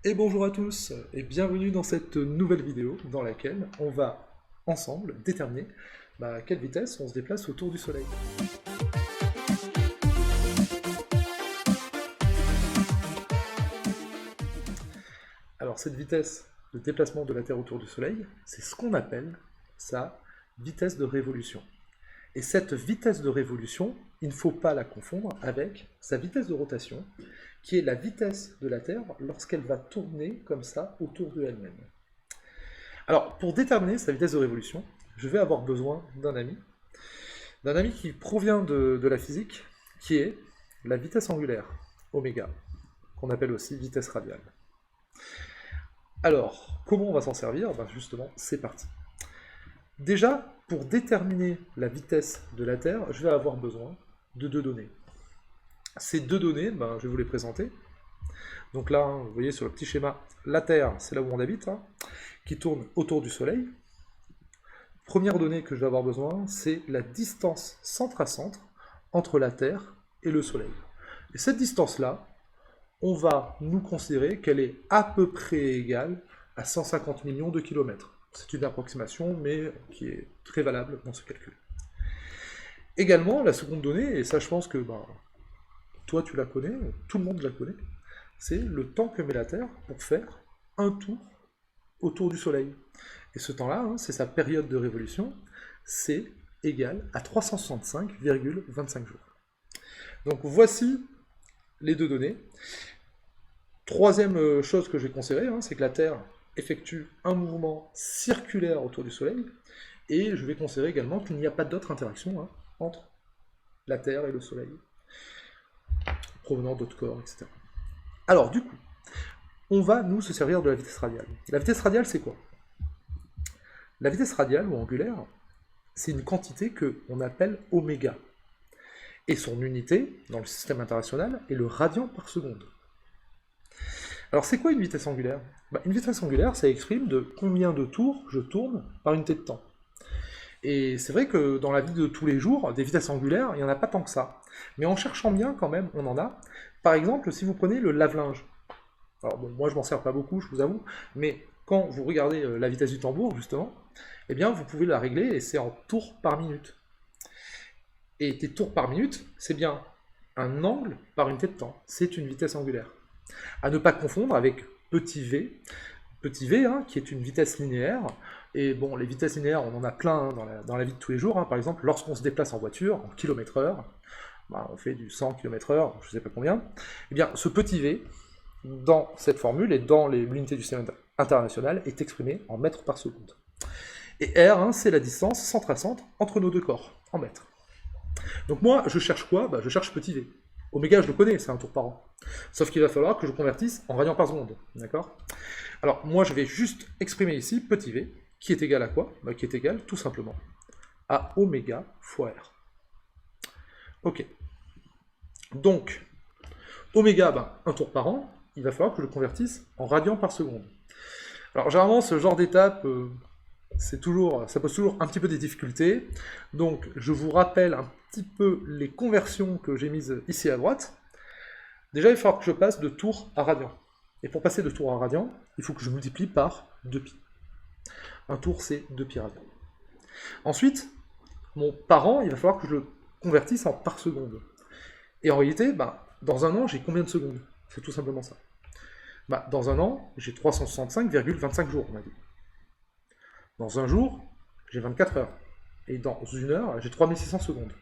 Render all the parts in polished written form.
Et bonjour à tous, et bienvenue dans cette nouvelle vidéo dans laquelle on va ensemble déterminer à quelle vitesse on se déplace autour du Soleil. Alors cette vitesse de déplacement de la Terre autour du Soleil, c'est ce qu'on appelle sa vitesse de révolution. Et cette vitesse de révolution, il ne faut pas la confondre avec sa vitesse de rotation, qui est la vitesse de la Terre lorsqu'elle va tourner comme ça autour de elle-même. Alors, pour déterminer sa vitesse de révolution, je vais avoir besoin d'un ami qui provient de la physique, qui est la vitesse angulaire, oméga, qu'on appelle aussi vitesse radiale. Alors, comment on va s'en servir? Justement, c'est parti. Déjà, pour déterminer la vitesse de la Terre, je vais avoir besoin de deux données. Ces deux données, je vais vous les présenter. Donc là, vous voyez sur le petit schéma, la Terre, c'est là où on habite, qui tourne autour du Soleil. Première donnée que je vais avoir besoin, c'est la distance centre à centre entre la Terre et le Soleil. Et cette distance-là, on va nous considérer qu'elle est à peu près égale à 150 millions de kilomètres. C'est une approximation, mais qui est très valable dans ce calcul. Également, la seconde donnée, et ça je pense que toi tu la connais, tout le monde la connaît, c'est le temps que met la Terre pour faire un tour autour du Soleil. Et ce temps-là, c'est sa période de révolution, c'est égal à 365,25 jours. Donc voici les deux données. Troisième chose que je vais considérer, c'est que la Terre effectue un mouvement circulaire autour du Soleil, et je vais considérer également qu'il n'y a pas d'autre interaction entre la Terre et le Soleil, provenant d'autres corps, etc. Alors, du coup, on va, nous, se servir de la vitesse radiale. La vitesse radiale, c'est quoi? La vitesse radiale, ou angulaire, c'est une quantité qu'on appelle oméga. Et son unité, dans le système international, est le radian par seconde. Alors, c'est quoi une vitesse angulaire? Une vitesse angulaire, ça exprime de combien de tours je tourne par unité de temps. Et c'est vrai que dans la vie de tous les jours, des vitesses angulaires, il n'y en a pas tant que ça. Mais en cherchant bien, quand même, on en a. Par exemple, si vous prenez le lave-linge. Alors bon, moi je m'en sers pas beaucoup, je vous avoue, mais quand vous regardez la vitesse du tambour, justement, eh bien vous pouvez la régler et c'est en tours par minute. Et des tours par minute, c'est bien un angle par unité de temps. C'est une vitesse angulaire. À ne pas confondre avec petit v, qui est une vitesse linéaire. Et bon, les vitesses linéaires, on en a plein dans la vie de tous les jours. Par exemple, lorsqu'on se déplace en voiture, en km/h, on fait du 100 km/h, je ne sais pas combien, eh bien ce petit v, dans cette formule et dans l'unité du système international, est exprimé en mètres par seconde. Et R, c'est la distance centre à centre entre nos deux corps, en mètres. Donc moi, je cherche quoi? Je cherche petit v. Oméga, je le connais, c'est un tour par an. Sauf qu'il va falloir que je convertisse en radians par seconde. D'accord? Alors, moi, je vais juste exprimer ici petit v, qui est égal à quoi? Qui est égal, tout simplement, à oméga fois R. Ok. Donc, oméga, un tour par an, il va falloir que je le convertisse en radians par seconde. Alors, généralement, ce genre d'étape, ça pose toujours un petit peu des difficultés. Donc, je vous rappelle un petit peu les conversions que j'ai mises ici à droite. Déjà, il va falloir que je passe de tours à radians. Et pour passer de tours à radians, il faut que je multiplie par 2π. Un tour, c'est 2π radians. Ensuite, mon par an, il va falloir que je le convertisse en par seconde. Et en réalité, dans un an, j'ai combien de secondes? C'est tout simplement ça. Dans un an, j'ai 365,25 jours, on a dit. Dans un jour, j'ai 24 heures. Et dans une heure, j'ai 3600 secondes.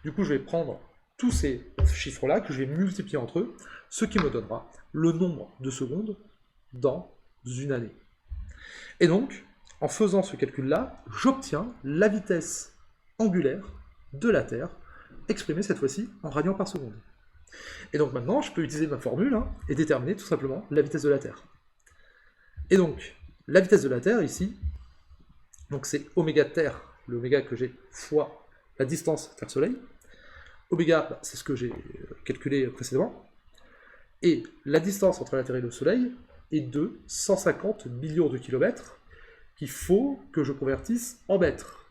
Du coup, je vais prendre tous ces chiffres-là, que je vais multiplier entre eux, ce qui me donnera le nombre de secondes dans une année. Et donc, en faisant ce calcul-là, j'obtiens la vitesse angulaire de la Terre, exprimée cette fois-ci en radians par seconde. Et donc maintenant, je peux utiliser ma formule et déterminer tout simplement la vitesse de la Terre. Et donc, la vitesse de la Terre ici, donc c'est oméga de Terre, le oméga que j'ai, fois la distance Terre-Soleil. Oméga, c'est ce que j'ai calculé précédemment. Et la distance entre la Terre et le Soleil est de 150 millions de kilomètres, qu'il faut que je convertisse en mètres.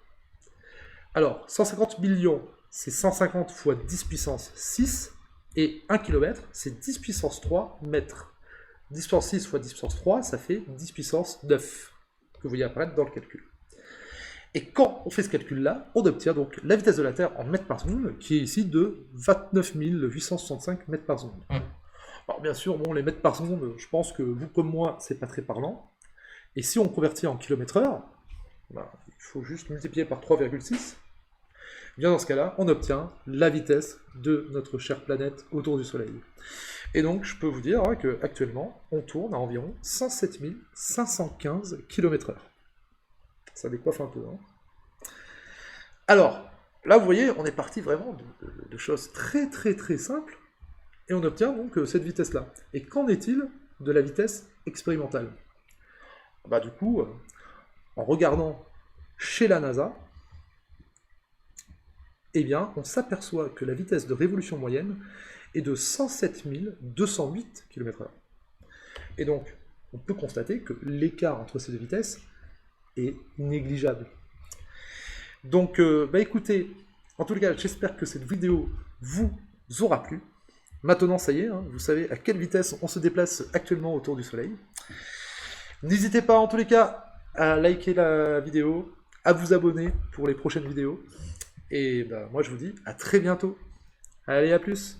Alors, 150 millions, c'est 150 fois 10 puissance 6, et 1 km, c'est 10 puissance 3 mètres. 10 puissance 6 fois 10 puissance 3, ça fait 10 puissance 9, que vous voyez apparaître dans le calcul. Et quand on fait ce calcul-là, on obtient donc la vitesse de la Terre en mètres par seconde, qui est ici de 29 865 mètres par seconde. Alors bien sûr, bon, les mètres par seconde, je pense que vous comme moi, c'est pas très parlant. Et si on convertit en kilomètres-heure, ben, il faut juste multiplier par 3,6. Bien dans ce cas-là, on obtient la vitesse de notre chère planète autour du Soleil. Et donc, je peux vous dire hein, qu'actuellement, on tourne à environ 107 515 km/h. Ça décoiffe un peu. Hein. Alors, là, vous voyez, on est parti vraiment de choses très très simples, et on obtient donc cette vitesse-là. Et qu'en est-il de la vitesse expérimentale? Bah du coup, en regardant chez la NASA, eh bien, on s'aperçoit que la vitesse de révolution moyenne est de 107 208 km/h. Et donc, on peut constater que l'écart entre ces deux vitesses est négligeable. Donc, bah écoutez, en tout cas, j'espère que cette vidéo vous aura plu. Maintenant, ça y est, hein, vous savez à quelle vitesse on se déplace actuellement autour du Soleil. N'hésitez pas, en tous les cas, à liker la vidéo, à vous abonner pour les prochaines vidéos. Et bah, moi, je vous dis à très bientôt. Allez, à plus!